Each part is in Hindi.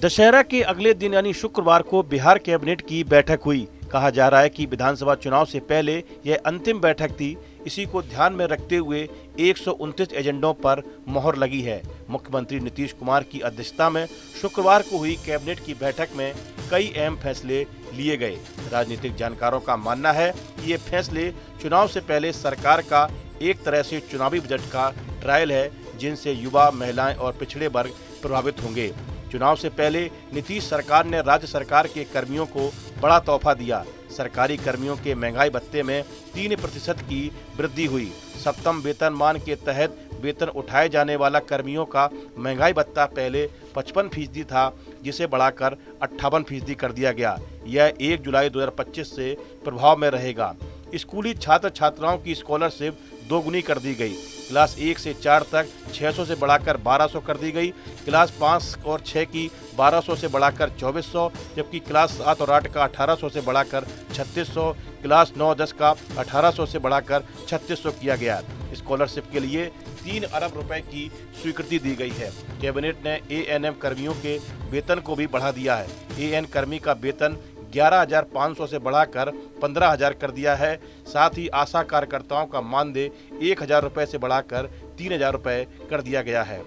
दशहरा के अगले दिन यानी शुक्रवार को बिहार कैबिनेट की बैठक हुई। कहा जा रहा है कि विधानसभा चुनाव से पहले यह अंतिम बैठक थी। इसी को ध्यान में रखते हुए 129 एजेंडों पर मोहर लगी है। मुख्यमंत्री नीतीश कुमार की अध्यक्षता में शुक्रवार को हुई कैबिनेट की बैठक में कई अहम फैसले लिए गए। राजनीतिक जानकारों का मानना है कि ये फैसले चुनाव से पहले सरकार का एक तरह से चुनावी बजट का ट्रायल है, जिनसे युवा, महिलाएं और पिछड़े वर्ग प्रभावित होंगे। चुनाव से पहले नीतीश सरकार ने राज्य सरकार के कर्मियों को बड़ा तोहफा दिया। सरकारी कर्मियों के महंगाई भत्ते में 3% की वृद्धि हुई। सप्तम वेतनमान के तहत वेतन उठाए जाने वाला कर्मियों का महंगाई भत्ता पहले 55% था, जिसे बढ़ाकर 58% कर दिया गया। यह 1 जुलाई 2025 से प्रभाव में रहेगा। स्कूली छात्र छात्राओं की स्कॉलरशिप दोगुनी कर दी गई। क्लास 1 से 4 तक 600 से बढ़ाकर 1200 कर दी गई। क्लास 5 और 6 की 1200 से बढ़ाकर 2400, जबकि क्लास 7 और 8 का 1800 से बढ़ाकर 3600, क्लास 9 10 का 1800 से बढ़ाकर 3600 किया गया। स्कॉलरशिप के लिए 3 अरब रुपए की स्वीकृति दी गई है। कैबिनेट ने एएनएम कर्मियों के वेतन को भी बढ़ा दिया है। एएन कर्मी का वेतन 11,500 से बढ़ाकर 15,000 कर दिया है। साथ ही आशा कार्यकर्ताओं का मानदेय 1,000 रुपए से बढ़ाकर 3,000 रुपए कर दिया गया है।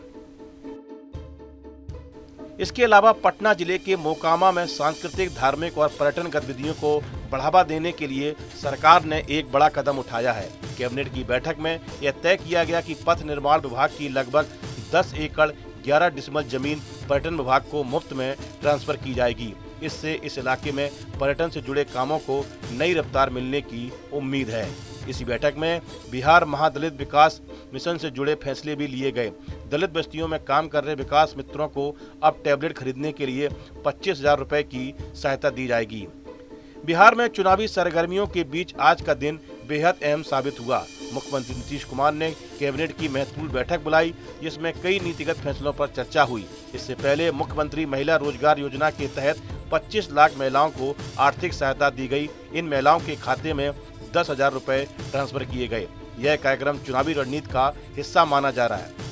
इसके अलावा पटना जिले के मोकामा में सांस्कृतिक, धार्मिक और पर्यटन गतिविधियों को बढ़ावा देने के लिए सरकार ने एक बड़ा कदम उठाया है। कैबिनेट की बैठक में यह तय किया गया कि पथ निर्माण विभाग की लगभग 10 एकड़ 11 डिसमल जमीन पर्यटन विभाग को मुफ्त में ट्रांसफर की जाएगी। इससे इस इलाके में पर्यटन से जुड़े कामों को नई रफ्तार मिलने की उम्मीद है। इसी बैठक में बिहार महादलित विकास मिशन से जुड़े फैसले भी लिए गए। दलित बस्तियों में काम कर रहे विकास मित्रों को अब टैबलेट खरीदने के लिए 25,000 रुपए की सहायता दी जाएगी। बिहार में चुनावी सरगर्मियों के बीच आज का दिन बेहद अहम साबित हुआ। मुख्यमंत्री नीतीश कुमार ने कैबिनेट की महत्वपूर्ण बैठक बुलाई, जिसमें कई नीतिगत फैसलों पर चर्चा हुई। इससे पहले मुख्यमंत्री महिला रोजगार योजना के तहत 25 लाख महिलाओं को आर्थिक सहायता दी गई। इन महिलाओं के खाते में 10,000 रुपए ट्रांसफर किए गए। यह कार्यक्रम चुनावी रणनीति का हिस्सा माना जा रहा है।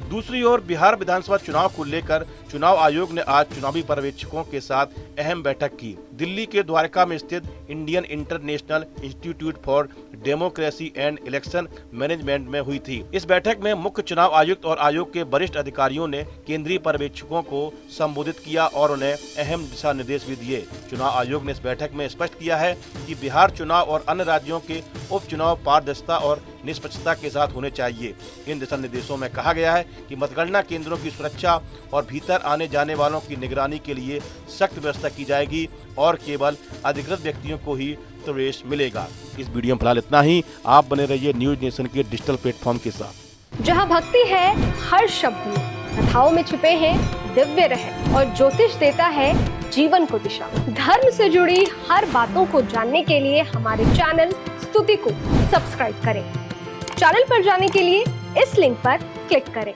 दूसरी ओर बिहार विधानसभा चुनाव को लेकर चुनाव आयोग ने आज चुनावी पर्यवेक्षकों के साथ अहम बैठक की। दिल्ली के द्वारका में स्थित Indian international institute for democracy and election management में हुई थी। इस बैठक में मुख्य चुनाव आयुक्त और आयोग के वरिष्ठ अधिकारियों ने केंद्रीय पर्यवेक्षकों को संबोधित किया और उन्हें अहम दिशा निर्देश भी दिए। चुनाव आयोग ने इस बैठक में स्पष्ट किया है कि बिहार चुनाव और अन्य राज्यों के उपचुनाव पारदर्शिता और निष्पक्षता के साथ होने चाहिए। इन दिशा निर्देशों में कहा गया है कि मतगणना केंद्रों की सुरक्षा और भीतर आने जाने वालों की निगरानी के लिए सख्त व्यवस्था की जाएगी और केवल अधिकृत व्यक्तियों को ही प्रवेश मिलेगा। इस वीडियो में फिलहाल इतना ही। आप बने रहिए न्यूज नेशन के डिजिटल प्लेटफॉर्म के साथ। जहां भक्ति है हर शब्द में, कथाओं में छुपे हैं दिव्य रहस्य और ज्योतिष देता है जीवन को दिशा। धर्म से जुड़ी हर बातों को जानने के लिए हमारे चैनल स्तुति को सब्सक्राइब करें। चैनल पर जाने के लिए इस लिंक पर क्लिक करें।